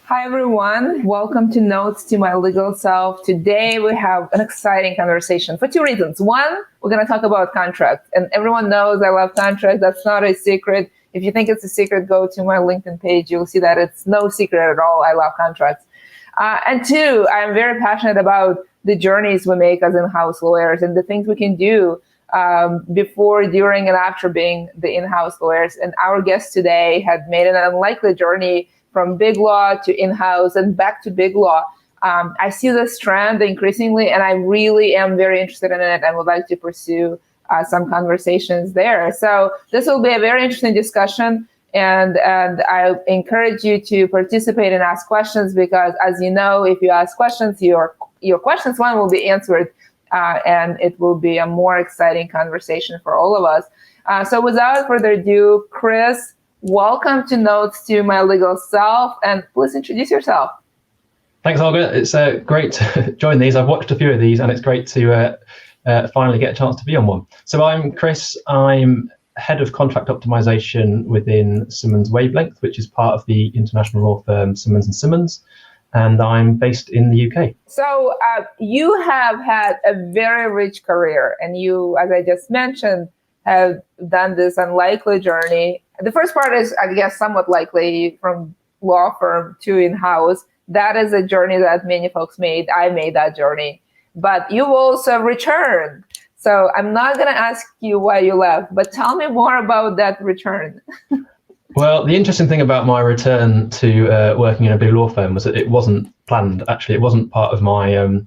Hi, everyone. Welcome to Notes to My Legal Self. Today, we have an exciting conversation for two reasons. One, we're going to talk about contracts. And everyone knows I love contracts. That's not a secret. If you think it's a secret, go to my LinkedIn page. You'll see that it's no secret at all. I love contracts. And two, I'm very passionate about the journeys we make as in-house lawyers and the things we can do before, during, and after being the in-house lawyers. And our guest today had made an unlikely journey from big law to in-house and back to big law. I see this trend increasingly, and I really am very interested in it and would like to pursue some conversations there. So this will be a very interesting discussion, and I encourage you to participate and ask questions, because as you know, if you ask questions, your questions, one, will be answered, and it will be a more exciting conversation for all of us. So without further ado, Chris, welcome to Notes to My Legal Self, and please introduce yourself. Thanks, Olga. It's great to join these. I've watched a few of these, and it's great to finally get a chance to be on one. So I'm Chris. I'm head of contract optimization within Simmons Wavelength, which is part of the international law firm Simmons & Simmons, and I'm based in the UK. So you have had a very rich career, and you, as I just mentioned, have done this unlikely journey. The first part is, I guess, somewhat likely, from law firm to in-house. That is a journey that many folks made. I made that journey. But you also returned. So I'm not going to ask you why you left, but tell me more about that return. Well, the interesting thing about my return to working in a big law firm was that it wasn't planned. Actually, it wasn't part of my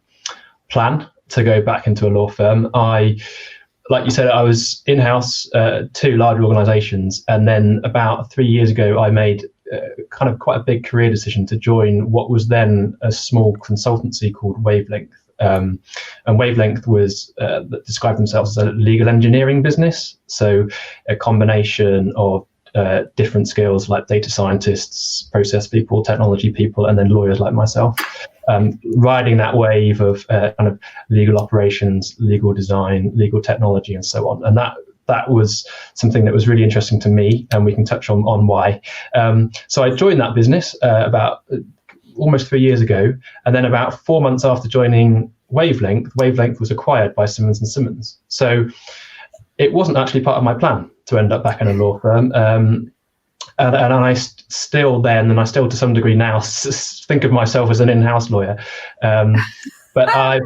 plan to go back into a law firm. Like you said, I was in-house, two large organizations. And then about 3 years ago, I made kind of quite a big career decision to join what was then a small consultancy called Wavelength. And Wavelength was described themselves as a legal engineering business. So a combination of different skills like data scientists, process people, technology people, and then lawyers like myself. Riding that wave of kind of legal operations, legal design, legal technology, and so on. And that was something that was really interesting to me, and we can touch on why. So I joined that business about almost 3 years ago, and then about 4 months after joining Wavelength was acquired by Simmons & Simmons. So it wasn't actually part of my plan to end up back in a law firm. And I still then, and I still to some degree now, think of myself as an in-house lawyer. But I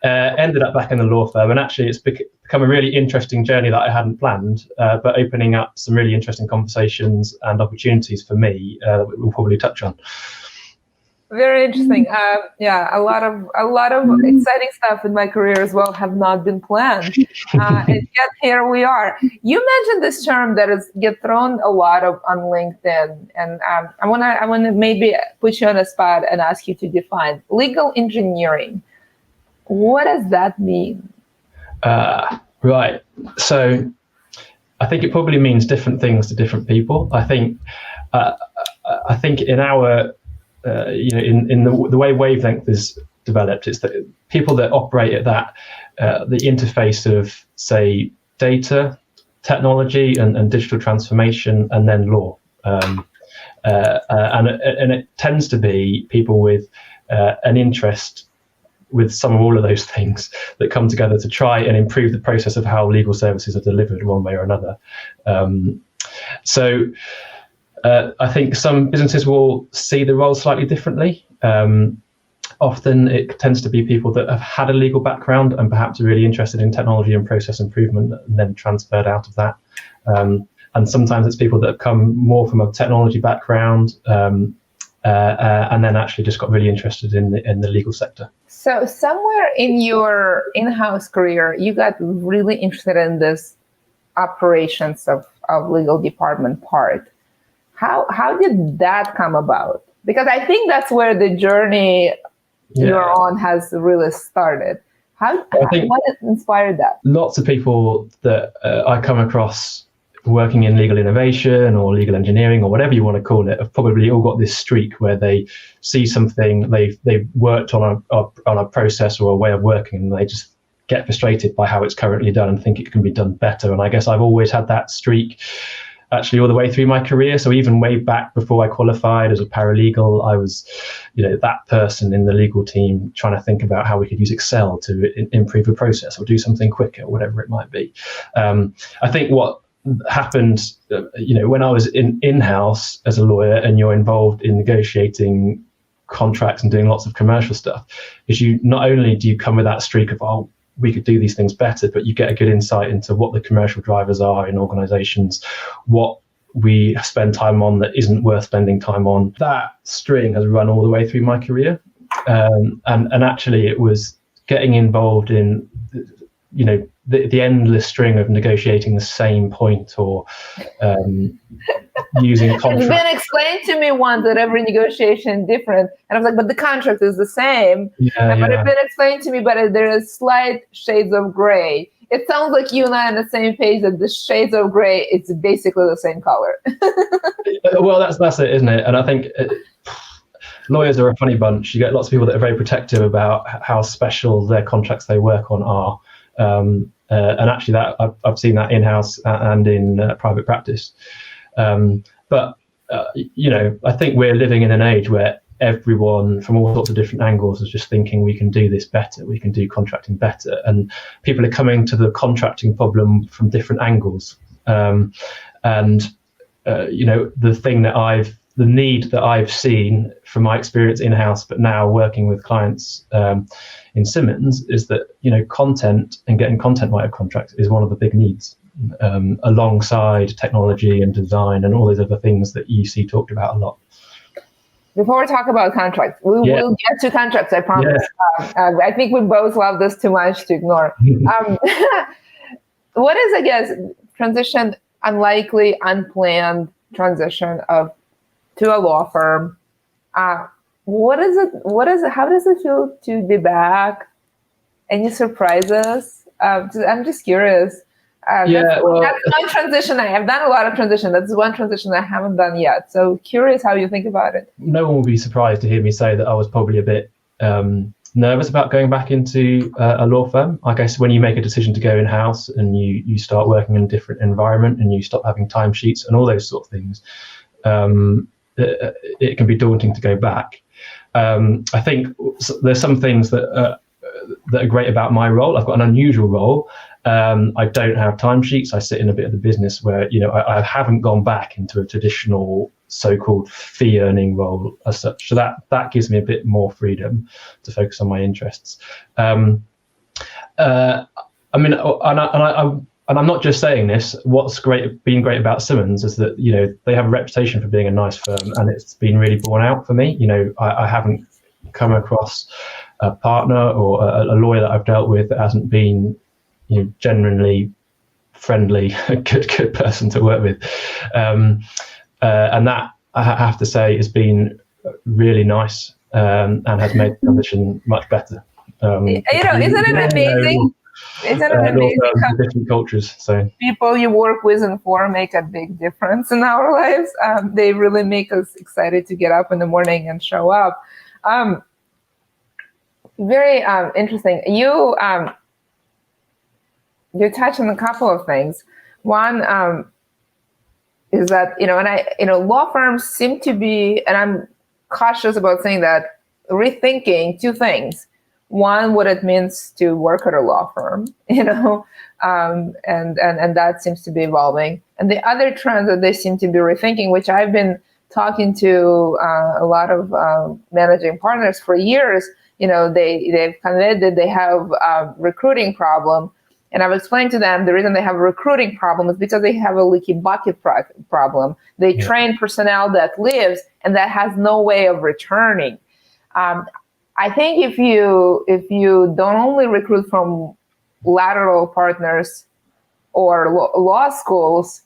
ended up back in the law firm, and actually it's become a really interesting journey that I hadn't planned, but opening up some really interesting conversations and opportunities for me that we'll probably touch on. Very interesting. Yeah, a lot of exciting stuff in my career as well have not been planned, and yet here we are. You mentioned this term that is get thrown a lot on LinkedIn, and I want to maybe put you on a spot and ask you to define legal engineering. What does that mean? Right. So I think it probably means different things to different people. I think in our in the way Wavelength is developed, it's that people that operate at that the interface of, say, data, technology, and digital transformation, and then law, and it tends to be people with an interest with some or all of those things that come together to try and improve the process of how legal services are delivered one way or another. So I think some businesses will see the role slightly differently. Often it tends to be people that have had a legal background and perhaps are really interested in technology and process improvement, and then transferred out of that. And sometimes it's people that have come more from a technology background, and then actually just got really interested in the legal sector. So somewhere in your in-house career, you got really interested in this operations of legal department part. How did that come about? Because I think that's where the journey you're on has really started. What inspired that? Lots of people that I come across working in legal innovation or legal engineering or whatever you want to call it have probably all got this streak where they see something, they've worked on a process or a way of working, and they just get frustrated by how it's currently done and think it can be done better. And I guess I've always had that streak. actually all the way through my career. So even way back before I qualified as a paralegal, I was, that person in the legal team trying to think about how we could use Excel to improve a process or do something quicker, whatever it might be. I think what happened, when I was in-house as a lawyer and you're involved in negotiating contracts and doing lots of commercial stuff, is you not only do you come with that streak of, we could do these things better, but you get a good insight into what the commercial drivers are in organizations, what we spend time on that isn't worth spending time on. That string has run all the way through my career. And actually it was getting involved in, the endless string of negotiating the same point or using contracts. It's been explained to me once that every negotiation is different. And I was like, but the contract is the same. But it's been explained to me, but there is slight shades of gray. It sounds like you and I are on the same page that the shades of gray, it's basically the same color. Well, that's it, isn't it? And I think lawyers are a funny bunch. You get lots of people that are very protective about how special their contracts they work on are. And actually that I've seen that in-house and in private practice. But I think we're living in an age where everyone from all sorts of different angles is just thinking we can do this better, we can do contracting better. And people are coming to the contracting problem from different angles. The need that I've seen from my experience in-house, but now working with clients in Simmons, is that content and getting content right of contracts is one of the big needs, alongside technology and design and all these other things that you see talked about a lot. Before we talk about contracts, we will get to contracts, I promise. Yeah. I think we both love this too much to ignore. What is, I guess, transition, unlikely, unplanned transition to a law firm? What is it? How does it feel to be back? Any surprises? I'm just curious. That's one transition. I have done a lot of transition. That's one transition I haven't done yet. So curious how you think about it. No one will be surprised to hear me say that I was probably a bit nervous about going back into a law firm. I guess when you make a decision to go in-house and you start working in a different environment and you stop having timesheets and all those sort of things, it can be daunting to go back. I think there's some things that are great about my role. I've got an unusual role. I don't have timesheets. I sit in a bit of the business where I haven't gone back into a traditional so-called fee-earning role as such. So that gives me a bit more freedom to focus on my interests. And I'm not just saying this. What's been great about Simmons is that they have a reputation for being a nice firm, and it's been really borne out for me. I haven't come across a partner or a lawyer that I've dealt with that hasn't been genuinely friendly, a good person to work with, and that I have to say has been really nice and has made the transition much better. Isn't it amazing? Isn't it amazing how different cultures? So people you work with and for make a big difference in our lives. They really make us excited to get up in the morning and show up. Very interesting. You touched on a couple of things. One is that law firms seem to be, and I'm cautious about saying that, rethinking two things. One, what it means to work at a law firm, and that seems to be evolving. And the other trend that they seem to be rethinking, which I've been talking to a lot of managing partners for years, they've conveyed that they have a recruiting problem. And I've explained to them the reason they have a recruiting problem is because they have a leaky bucket problem. They train personnel that leaves and that has no way of returning. I think if you don't only recruit from lateral partners or law schools,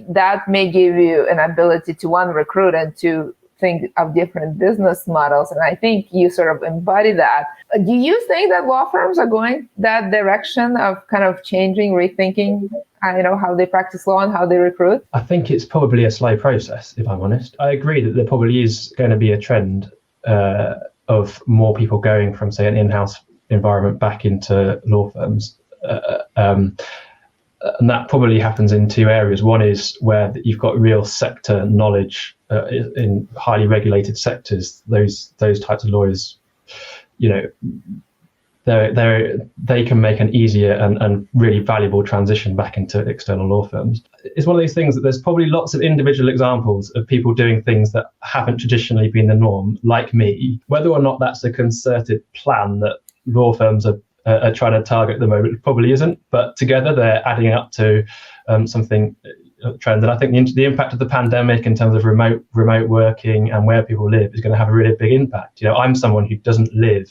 that may give you an ability to recruit and to think of different business models. And I think you sort of embody that. Do you think that law firms are going that direction of kind of changing, rethinking, how they practice law and how they recruit? I think it's probably a slow process, if I'm honest. I agree that there probably is going to be a trend of more people going from, say, an in-house environment back into law firms. and that probably happens in two areas. One is where you've got real sector knowledge in highly regulated sectors. Those types of lawyers, they can make an easier and really valuable transition back into external law firms. It's one of those things that there's probably lots of individual examples of people doing things that haven't traditionally been the norm, like me. Whether or not that's a concerted plan that law firms are trying to target at the moment, it probably isn't. But together they're adding up to something trend. And I think the impact of the pandemic in terms of remote working and where people live is going to have a really big impact. I'm someone who doesn't live.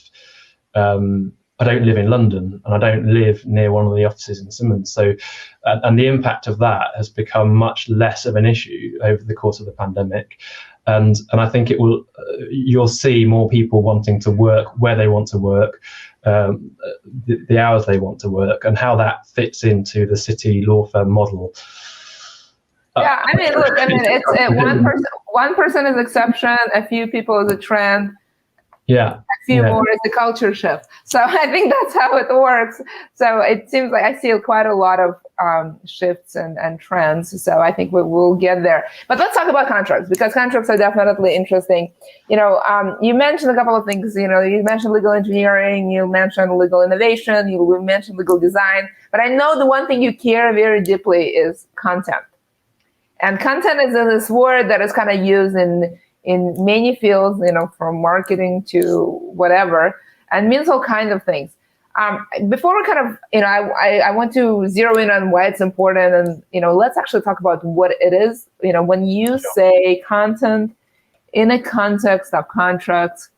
I don't live in London, and I don't live near one of the offices in Simmons. So, and the impact of that has become much less of an issue over the course of the pandemic. And I think you'll see more people wanting to work where they want to work, the hours they want to work, and how that fits into the city law firm model. Yeah, it's one person is exception, a few people is a trend. Yeah. A few more is the culture shift. So I think that's how it works. So it seems like I see quite a lot of shifts and trends. So I think we will get there. But let's talk about contracts, because contracts are definitely interesting. You mentioned a couple of things. You mentioned legal engineering, you mentioned legal innovation, you mentioned legal design. But I know the one thing you care very deeply is content. And content is this word that is kind of used in many fields, from marketing to whatever, and means all kinds of things. Before we kind of, I want to zero in on why it's important, and, let's actually talk about what it is. When you say content in a context of contracts,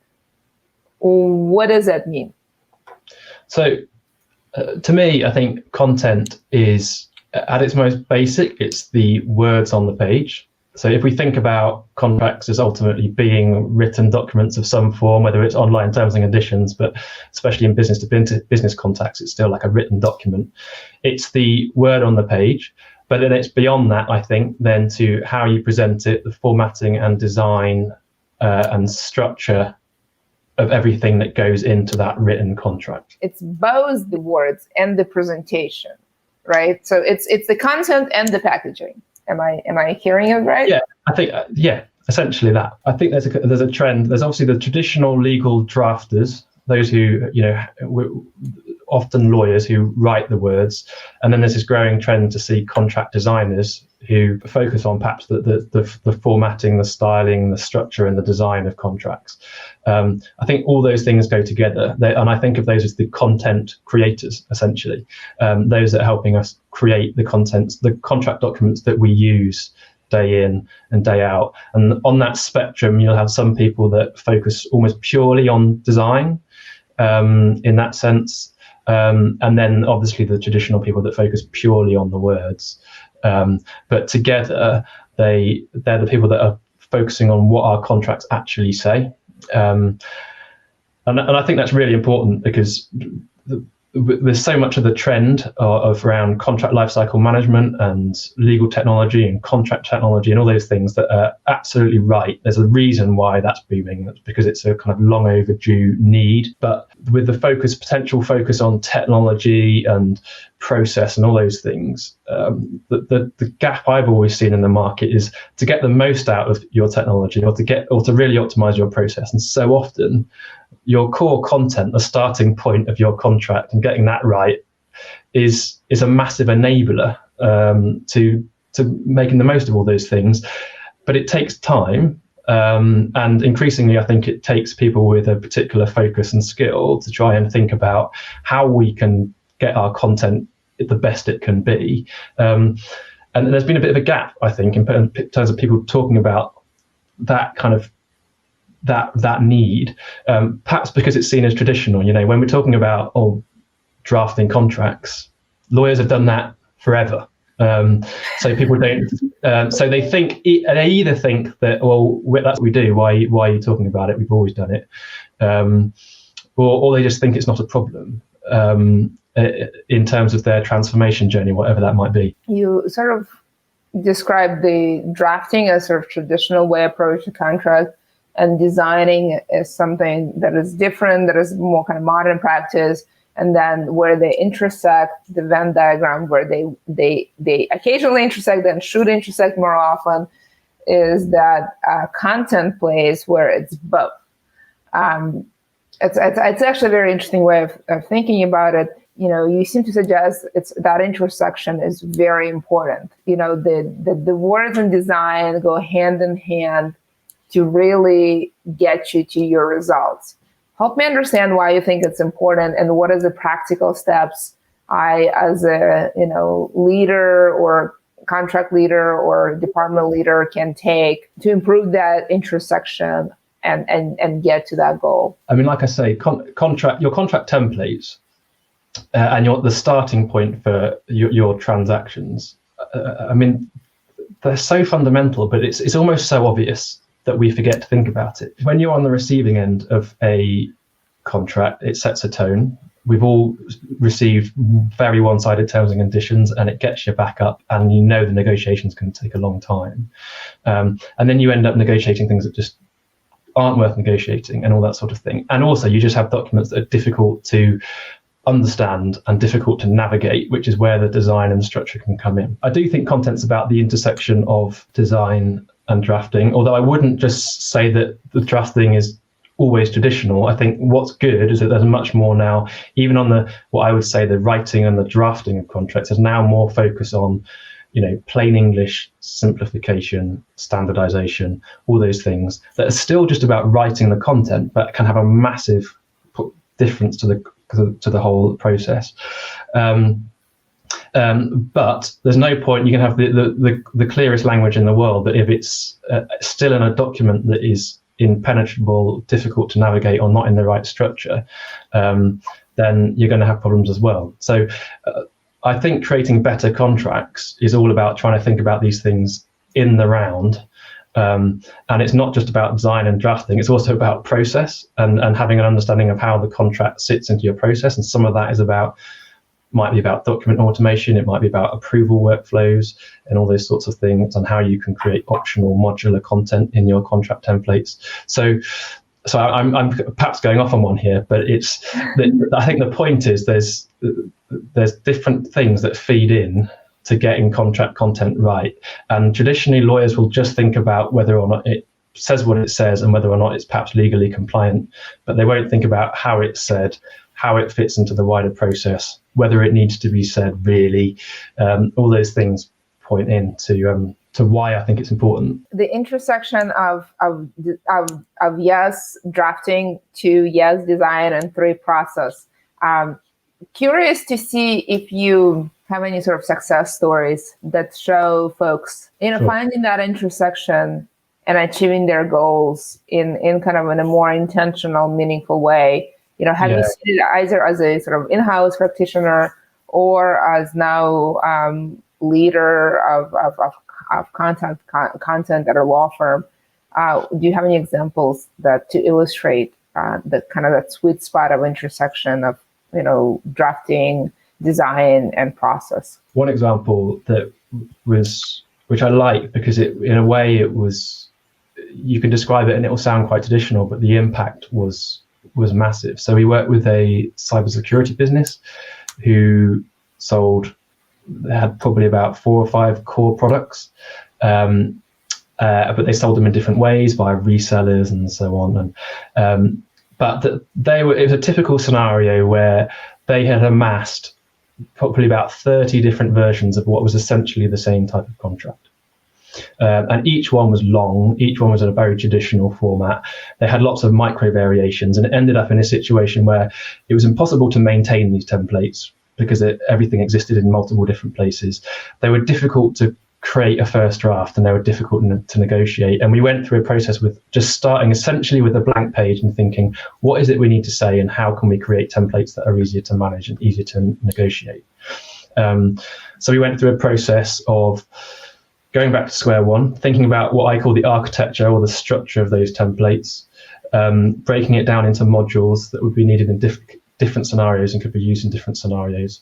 what does that mean? So to me, I think content is, at its most basic, it's the words on the page. So if we think about contracts as ultimately being written documents of some form, whether it's online terms and conditions, but especially in business to business contacts, it's still like a written document. It's the word on the page, but then it's beyond that, I think, then to how you present it, the formatting and design and structure of everything that goes into that written contract. It's both the words and the presentation, right? So it's the content and the packaging. Am I hearing it right? Yeah, I think essentially that. I think there's a trend. There's obviously the traditional legal drafters, those who often lawyers who write the words, and then there's this growing trend to see contract designers who focus on perhaps the formatting, the styling, the structure, and the design of contracts. I think all those things go together, and I think of those as the content creators, essentially, those that are helping us create the contents, the contract documents that we use day in and day out. And on that spectrum, you'll have some people that focus almost purely on design, in that sense, and then obviously the traditional people that focus purely on the words. But together, they're the people that are focusing on what our contracts actually say. And I think that's really important, because there's so much of the trend of around contract lifecycle management and legal technology and contract technology and all those things that are absolutely right. There's a reason why that's booming. That's because it's a kind of long overdue need. But with the potential focus on technology and process and all those things, the gap I've always seen in the market is to get the most out of your technology, or to really optimize your process. And so often, your core content, the starting point of your contract, and getting that right is a massive enabler to making the most of all those things. But it takes time, and increasingly, I think it takes people with a particular focus and skill to try and think about how we can get our content the best it can be. And there's been a bit of a gap, I think, in terms of people talking about that kind of that need, perhaps because it's seen as traditional. When we're talking about drafting contracts, lawyers have done that forever. So people don't. So they either think that, that's what we do. Why are you talking about it? We've always done it, or they just think it's not a problem in terms of their transformation journey, whatever that might be. You sort of described the drafting as sort of traditional way approach to contract, and designing is something that is different, that is more kind of modern practice. and then where they intersect, the Venn diagram where they occasionally intersect and should intersect more often, is that content place where it's both. It's actually a very interesting way of thinking about it. You seem to suggest it's that intersection is very important. The words and design go hand in hand to really get you to your results. Help me understand why you think it's important, and what are the practical steps I, as a leader or contract leader or department leader, can take to improve that intersection and get to that goal. I mean, like I say, your contract templates and the starting point for your transactions. I mean, they're so fundamental, but it's almost so obvious that we forget to think about it. When you're on the receiving end of a contract, it sets a tone. We've all received very one-sided terms and conditions, and it gets you back up, and the negotiations can take a long time. And then you end up negotiating things that just aren't worth negotiating and all that sort of thing. And also you just have documents that are difficult to understand and difficult to navigate, which is where the design and structure can come in. I do think content's about the intersection of design and drafting, although I wouldn't just say that the drafting is always traditional. I think what's good is that there's much more now, even on what I would say the writing and the drafting of contracts, there's now more focus on plain English, simplification, standardization, all those things that are still just about writing the content, but can have a massive difference to the whole process. But there's no point. You can have the clearest language in the world, but if it's still in a document that is impenetrable, difficult to navigate, or not in the right structure, then you're going to have problems as well. So I think creating better contracts is all about trying to think about these things in the round. And it's not just about design and drafting, it's also about process and having an understanding of how the contract sits into your process. And some of that might be about document automation, it might be about approval workflows and all those sorts of things, on how you can create optional modular content in your contract templates. So I'm perhaps going off on one here, but I think the point is there's different things that feed in to getting contract content right. And traditionally, lawyers will just think about whether or not it says what it says and whether or not it's perhaps legally compliant, but they won't think about how it's said, how it fits into the wider process, whether it needs to be said really. All those things point in to why I think it's important. The intersection of yes, drafting, to yes, design, and 3, process. Curious to see if you have any sort of success stories that show folks, Sure. finding that intersection and achieving their goals in kind of in a more intentional, meaningful way. Have you seen it either as a sort of in-house practitioner or as now leader of content at a law firm? Do you have any examples to illustrate the kind of that sweet spot of intersection of drafting, design, and process? One example which I like, because in a way it was, you can describe it and it will sound quite traditional, but the impact was massive. So we worked with a cybersecurity business who had probably about 4 or 5 core products, but they sold them in different ways via resellers and so on. But it was a typical scenario where they had amassed probably about 30 different versions of what was essentially the same type of contract. And each one was long, each one was in a very traditional format. They had lots of micro variations, and it ended up in a situation where it was impossible to maintain these templates because everything existed in multiple different places. They were difficult to create a first draft, and they were difficult to negotiate. And we went through a process with just starting essentially with a blank page and thinking, what is it we need to say, and how can we create templates that are easier to manage and easier to negotiate? So we went through a process of going back to square one, thinking about what I call the architecture or the structure of those templates, breaking it down into modules that would be needed in different scenarios and could be used in different scenarios,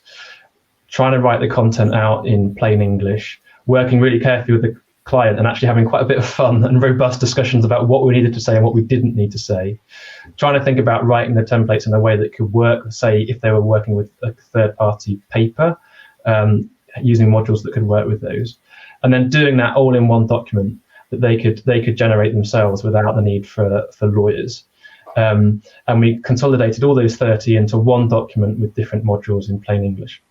trying to write the content out in plain English, working really carefully with the client and actually having quite a bit of fun and robust discussions about what we needed to say and what we didn't need to say. Trying to think about writing the templates in a way that could work, say, if they were working with a third-party paper, using modules that could work with those. And then doing that all in one document that they could generate themselves without the need for lawyers. And we consolidated all those 30 into one document with different modules in plain English.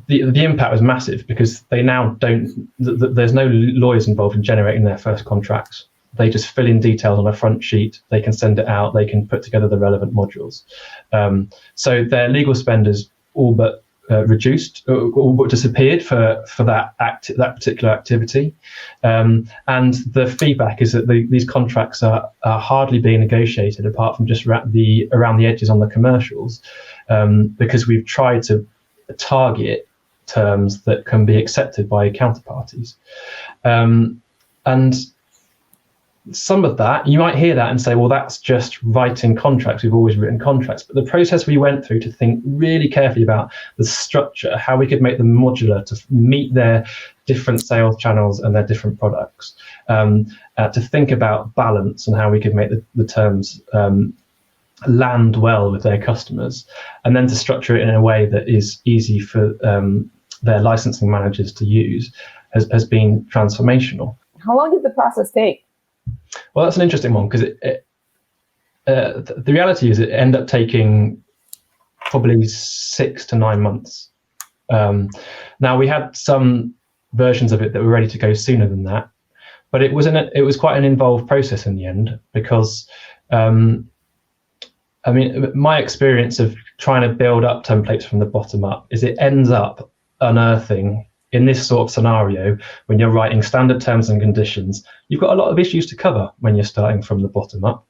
The impact was massive because they now there's no lawyers involved in generating their first contracts. They just fill in details on a front sheet. They can send it out. They can put together the relevant modules. So their legal spend is all but reduced, all but disappeared for that particular activity. And the feedback is that these contracts are hardly being negotiated apart from just around the edges on the commercials, because we've tried to target terms that can be accepted by counterparties. And some of that, you might hear that and say, well, that's just writing contracts. We've always written contracts. But the process we went through to think really carefully about the structure, how we could make them modular to meet their different sales channels and their different products, to think about balance and how we could make the terms land well with their customers, and then to structure it in a way that is easy for their licensing managers to use has been transformational. How long did the process take? Well, that's an interesting one because the reality is it ended up taking probably 6 to 9 months. Now we had some versions of it that were ready to go sooner than that, but it was quite an involved process in the end because my experience of trying to build up templates from the bottom up is it ends up unearthing, in this sort of scenario, when you're writing standard terms and conditions, you've got a lot of issues to cover when you're starting from the bottom up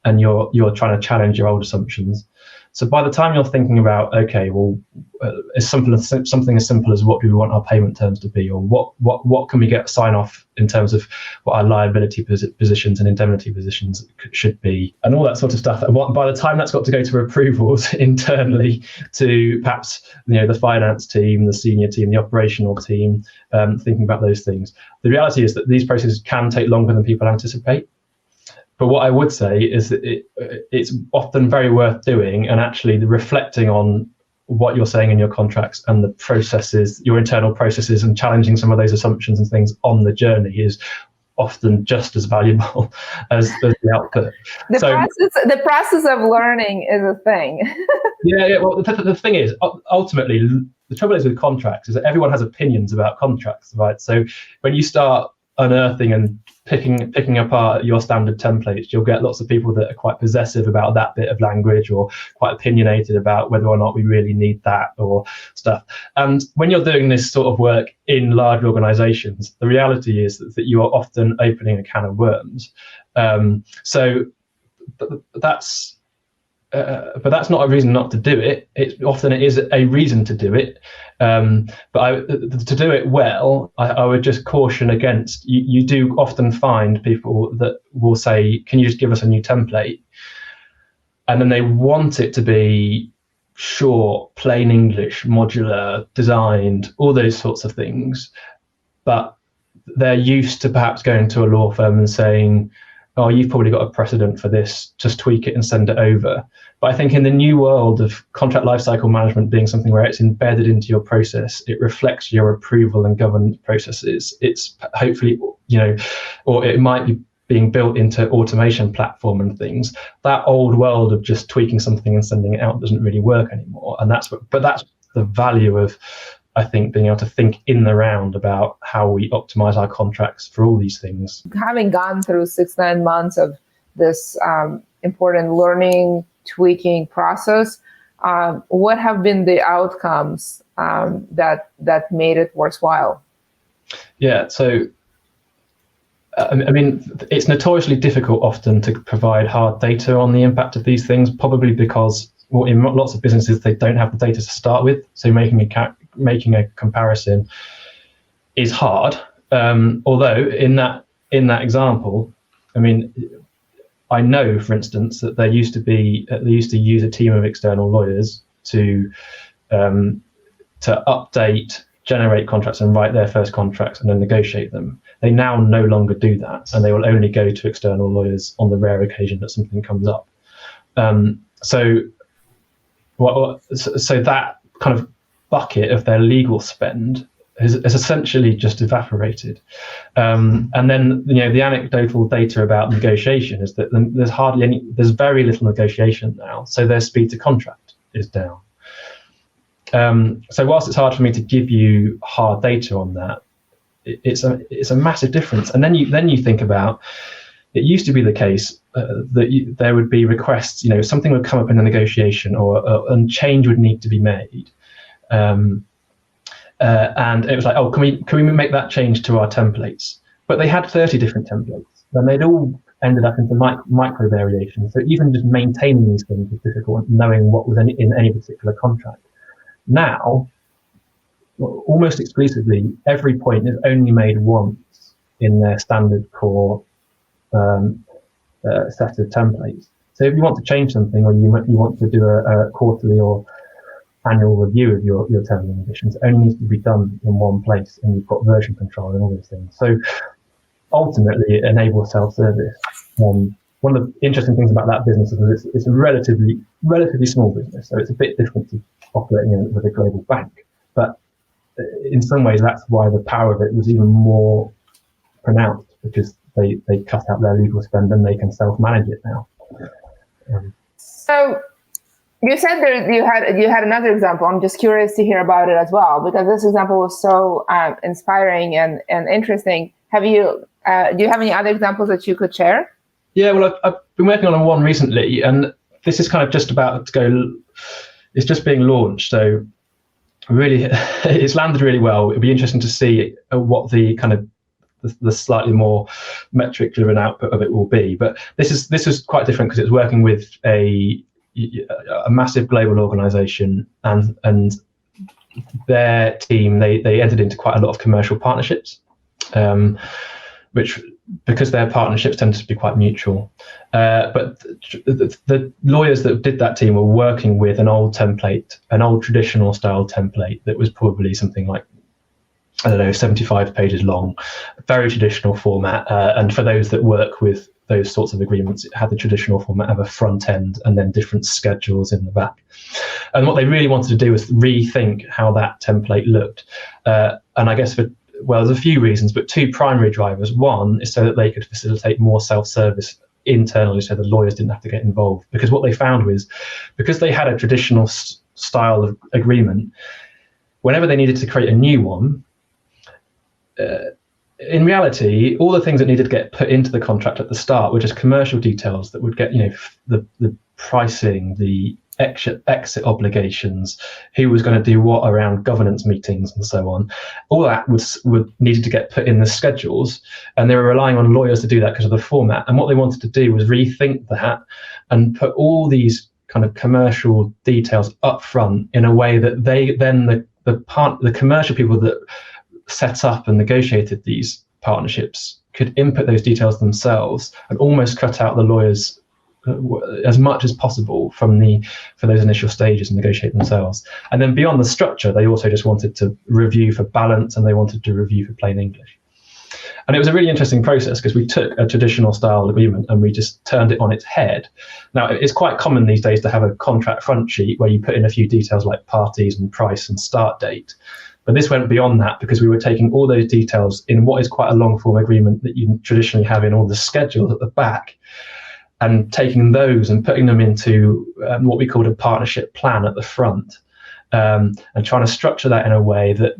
and you're trying to challenge your old assumptions. So by the time you're thinking about, okay, well, something as simple as what do we want our payment terms to be, or what can we get sign off in terms of what our liability positions and indemnity positions should be, and all that sort of stuff. And by the time that's got to go to approvals internally to perhaps the finance team, the senior team, the operational team, thinking about those things, the reality is that these processes can take longer than people anticipate. But what I would say is that it's often very worth doing, and actually reflecting on what you're saying in your contracts and the processes, your internal processes, and challenging some of those assumptions and things on the journey is often just as valuable as the output. The process of learning is a thing. Yeah. Well, the thing is, ultimately, the trouble is with contracts is that everyone has opinions about contracts, right? So when you start unearthing and picking apart your standard templates, you'll get lots of people that are quite possessive about that bit of language, or quite opinionated about whether or not we really need that or stuff. And when you're doing this sort of work in large organizations, the reality is that you are often opening a can of worms. But that's not a reason not to do it. It is a reason to do it. But to do it well, I would just caution against, you do often find people that will say, can you just give us a new template? And then they want it to be short, plain English, modular, designed, all those sorts of things. But they're used to perhaps going to a law firm and saying, oh, you've probably got a precedent for this, just tweak it and send it over. But I think in the new world of contract lifecycle management being something where it's embedded into your process, it reflects your approval and governance processes. It's hopefully, or it might be being built into automation platform and things. That old world of just tweaking something and sending it out doesn't really work anymore. And that's the value of, I think, being able to think in the round about how we optimize our contracts for all these things. Having gone through 6-9 months of this important learning, tweaking process, what have been the outcomes that made it worthwhile? Yeah, so it's notoriously difficult often to provide hard data on the impact of these things, probably because, well, in lots of businesses, they don't have the data to start with. So making a comparison is hard. Although in that example, I know, for instance, that they used to use a team of external lawyers to update, generate contracts and write their first contracts and then negotiate them. They now no longer do that, and they will only go to external lawyers on the rare occasion that something comes up. So that kind of bucket of their legal spend is essentially just evaporated. And then the anecdotal data about negotiation is that there's very little negotiation now, so their speed to contract is down. So whilst it's hard for me to give you hard data on that, it's a massive difference. And then you think about, it used to be the case that there would be requests, something would come up in a negotiation and change would need to be made. And it was like, oh, can we make that change to our templates? But they had 30 different templates, and they'd all ended up into micro variations. So even just maintaining these things was difficult, knowing what was in any particular contract. Now, almost exclusively, every point is only made once in their standard core set of templates. So if you want to change something, or you want to do a quarterly or annual review of your terms and conditions, it only needs to be done in one place, and you've got version control and all those things. So ultimately, it enables self-service. One of the interesting things about that business is it's a relatively small business, so it's a bit different to operating with a global bank. But in some ways, that's why the power of it was even more pronounced, because they cut out their legal spend and they can self-manage it now. So you said you had another example. I'm just curious to hear about it as well, because this example was so inspiring and interesting. Do you have any other examples that you could share? Yeah, well, I've been working on one recently, and this is kind of just about to go. It's just being launched, so really, it's landed really well. It'll be interesting to see what the kind of the slightly more metric-driven output of it will be. But this is quite different because it's working with a massive global organisation, and their team. They entered into quite a lot of commercial partnerships, which, because their partnerships tend to be quite mutual. But the lawyers that did that team were working with an old traditional style template that was probably something like, 75 pages long, very traditional format. And for those that work with those sorts of agreements, it had the traditional format of a front end and then different schedules in the back. And what they really wanted to do was rethink how that template looked. And I guess there's a few reasons, but two primary drivers. One is so that they could facilitate more self-service internally, so the lawyers didn't have to get involved. Because what they found was, because they had a traditional style of agreement, whenever they needed to create a new one, in reality, all the things that needed to get put into the contract at the start were just commercial details that would get, the pricing, the exit obligations, who was going to do what around governance meetings and so on. All that would needed to get put in the schedules, and they were relying on lawyers to do that because of the format. And what they wanted to do was rethink that and put all these kind of commercial details up front in a way that the commercial people that set up and negotiated these partnerships could input those details themselves and almost cut out the lawyers as much as possible for those initial stages and negotiate themselves. And then beyond the structure, they also just wanted to review for balance, and they wanted to review for plain English. And it was a really interesting process, because we took a traditional style agreement and we just turned it on its head. Now, it's quite common these days to have a contract front sheet where you put in a few details like parties and price and start date. But this went beyond that, because we were taking all those details in what is quite a long form agreement that you traditionally have in all the schedules at the back, and taking those and putting them into what we called a partnership plan at the front, and trying to structure that in a way that,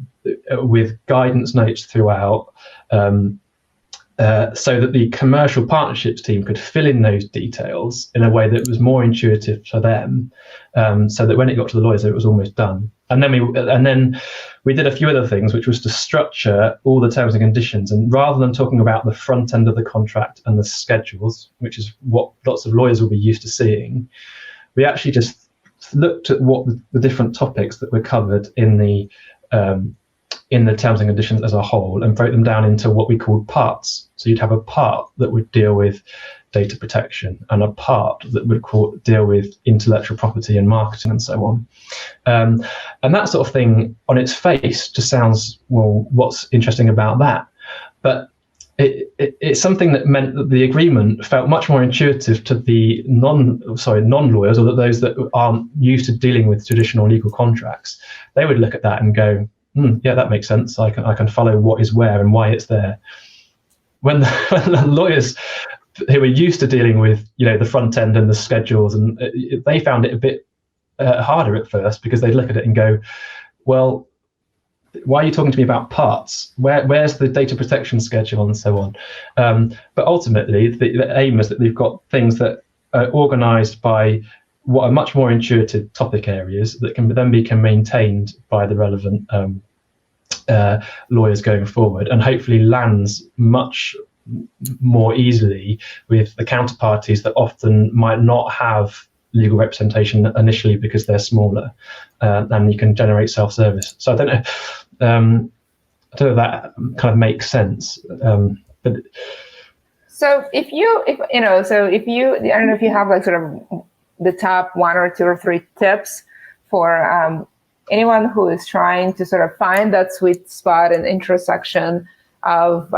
with guidance notes throughout, so that the commercial partnerships team could fill in those details in a way that was more intuitive for them, so that when it got to the lawyers, it was almost done. And then we did a few other things, which was to structure all the terms and conditions. And rather than talking about the front end of the contract and the schedules, which is what lots of lawyers will be used to seeing, we actually just looked at what the different topics that were covered in the terms and conditions as a whole, and broke them down into what we called parts. So you'd have a part that would deal with data protection, and a part that would deal with intellectual property and marketing and so on. And that sort of thing on its face just sounds, well, what's interesting about that? But it's something that meant that the agreement felt much more intuitive to the non-lawyers, or those that aren't used to dealing with traditional legal contracts. They would look at that and go, yeah, that makes sense. I can follow what is where and why it's there. When the lawyers who were used to dealing with, the front end and the schedules, and they found it a bit harder at first, because they'd look at it and go, well, why are you talking to me about parts? Where's the data protection schedule and so on? But ultimately, the aim is that they've got things that are organized by what are much more intuitive topic areas that can then be maintained by the relevant lawyers going forward, and hopefully lands much more easily with the counterparties that often might not have legal representation initially because they're smaller, and you can generate self-service. So I don't know if that kind of makes sense. But so if you I don't know if you have like sort of the top 1 or 2 or 3 tips for anyone who is trying to sort of find that sweet spot and intersection of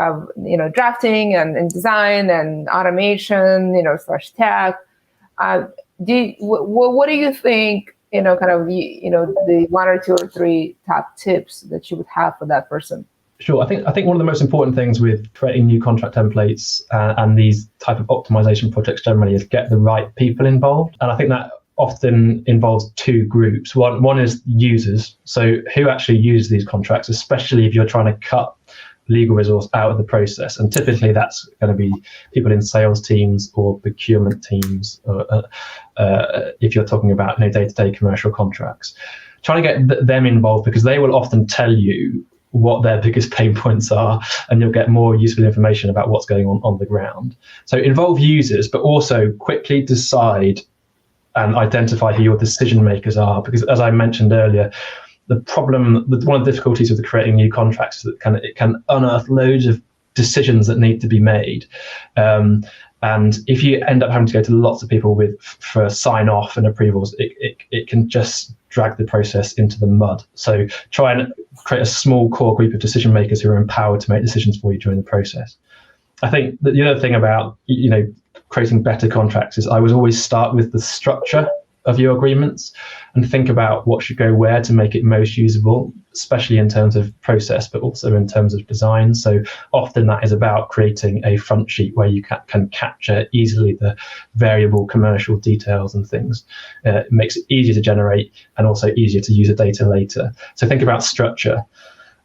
drafting and design and automation, / tech. What do you think, the 1 or 2 or 3 top tips that you would have for that person? Sure. I think one of the most important things with creating new contract templates and these type of optimization projects generally is get the right people involved. And I think that often involves 2 groups. One is users, so who actually use these contracts, especially if you're trying to cut legal resource out of the process. And typically that's going to be people in sales teams or procurement teams, if you're talking about day-to-day commercial contracts. Trying to get them involved, because they will often tell you what their biggest pain points are, and you'll get more useful information about what's going on the ground. So involve users, but also quickly decide and identify who your decision makers are, because as I mentioned earlier, one of the difficulties with creating new contracts is that it can unearth loads of decisions that need to be made. And if you end up having to go to lots of people for sign off and approvals, it can just drag the process into the mud. So try and create a small core group of decision makers who are empowered to make decisions for you during the process. I think that the other thing about creating better contracts is I would always start with the structure of your agreements and think about what should go where to make it most usable, especially in terms of process, but also in terms of design. So often that is about creating a front sheet where you can capture easily the variable commercial details and things. It makes it easier to generate and also easier to use the data later. So think about structure.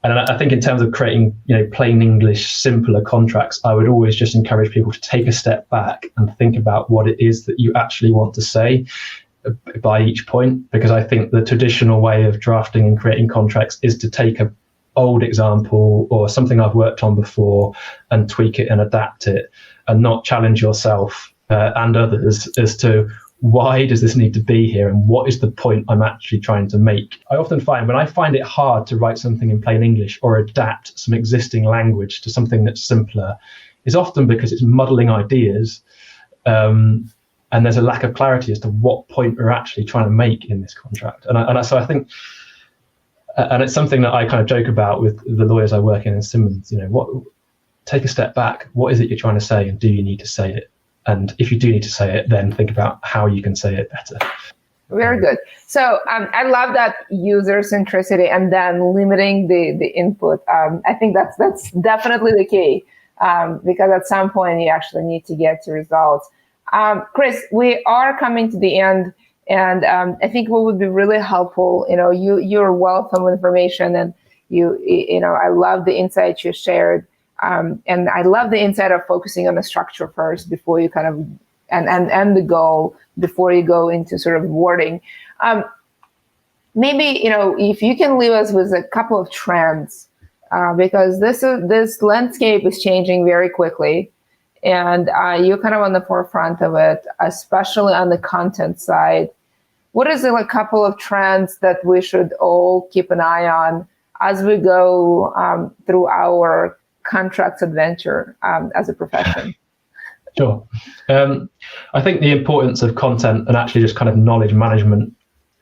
And I think in terms of creating, plain English, simpler contracts, I would always just encourage people to take a step back and think about what it is that you actually want to say by each point, because I think the traditional way of drafting and creating contracts is to take an old example or something I've worked on before and tweak it and adapt it, and not challenge yourself and others as to why does this need to be here and what is the point I'm actually trying to make. I often find when I find it hard to write something in plain English or adapt some existing language to something that's simpler, is often because it's muddling ideas. And there's a lack of clarity as to what point we're actually trying to make in this contract. So I think, and it's something that I kind of joke about with the lawyers I work in Simmons, take a step back. What is it you're trying to say, and do you need to say it? And if you do need to say it, then think about how you can say it better. Very good. So I love that user centricity and then limiting the input. I think that's definitely the key, because at some point you actually need to get to results. Chris, we are coming to the end, and I think what would be really helpful, you're a wealth of information, and I love the insights you shared, and I love the insight of focusing on the structure first before you kind of and the goal before you go into sort of wording. Maybe if you can leave us with a couple of trends, because this landscape is changing very quickly. And you're kind of on the forefront of it, especially on the content side. What is a couple of trends that we should all keep an eye on as we go through our contracts adventure as a profession? Sure. I think the importance of content and actually just kind of knowledge management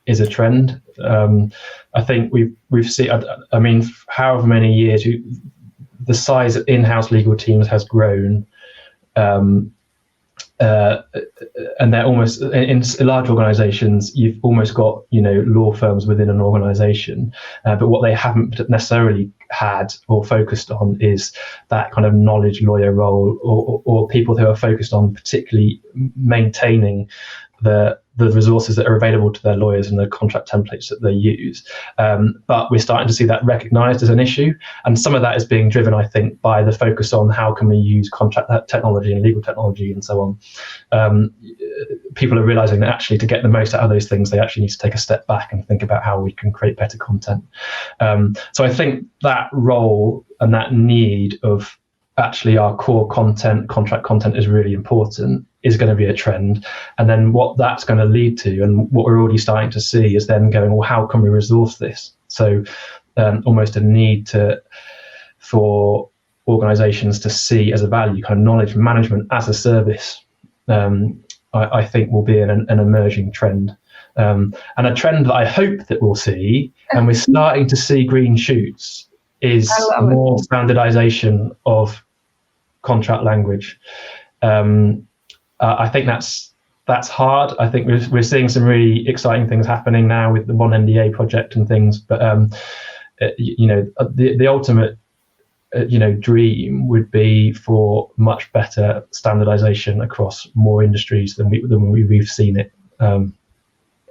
is a trend. I think we've seen, I mean, however many years, the size of in-house legal teams has grown. And they're almost, in large organizations, you've almost got, law firms within an organization, but what they haven't necessarily had or focused on is that kind of knowledge lawyer role, or people who are focused on particularly maintaining the resources that are available to their lawyers and the contract templates that they use. But we're starting to see that recognized as an issue. And some of that is being driven, I think, by the focus on how can we use contract technology and legal technology and so on. People are realizing that actually to get the most out of those things, they actually need to take a step back and think about how we can create better content. So I think that role and that need of actually our core content, contract content is really important, is going to be a trend. And then what that's going to lead to, and what we're already starting to see, is then going, well, how can we resource this? So almost a need for organizations to see as a value, kind of knowledge management as a service, I think will be an emerging trend. And a trend that I hope that we'll see, and we're starting to see green shoots, is more standardization of contract language. I think that's hard. I think we're seeing some really exciting things happening now with the One NDA project and things. But the ultimate dream would be for much better standardization across more industries than we've seen it.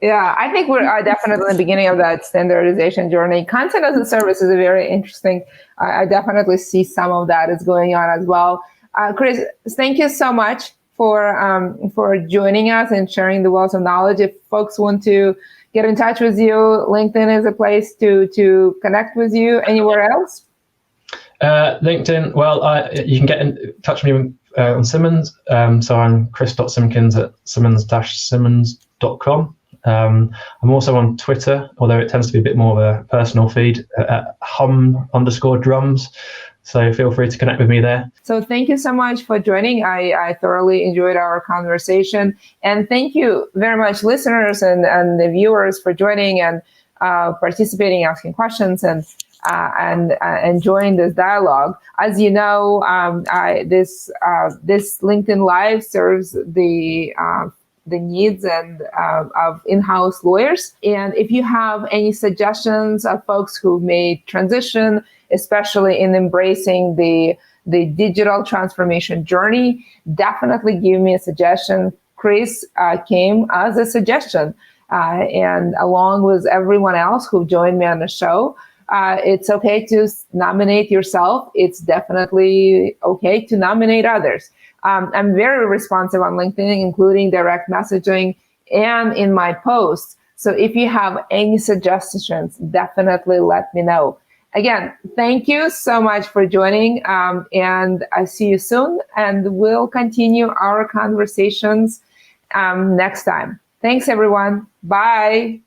Yeah, I think we're definitely in the beginning of that standardization journey. Content as a service is a very interesting. I definitely see some of that is going on as well. Chris, thank you so much for joining us and sharing the wealth of knowledge. If folks want to get in touch with you, LinkedIn is a place to connect with you. Anywhere else? LinkedIn. Well, you can get in touch with me on Simmons. So I'm Chris.Simkins at simmons-simmons.com. I'm also on Twitter, although it tends to be a bit more of a personal feed, at hum_drums. So feel free to connect with me there. So thank you so much for joining. I thoroughly enjoyed our conversation. And thank you very much, listeners and the viewers, for joining and participating, asking questions, and enjoying this dialogue. As you know, this LinkedIn Live serves the needs and of in-house lawyers. And if you have any suggestions of folks who may transition, especially in embracing the digital transformation journey, definitely give me a suggestion. Chris came as a suggestion, and along with everyone else who joined me on the show, it's okay to nominate yourself. It's definitely okay to nominate others. I'm very responsive on LinkedIn, including direct messaging and in my posts. So if you have any suggestions, definitely let me know. Again, thank you so much for joining, and I see you soon, and we'll continue our conversations next time. Thanks, everyone. Bye.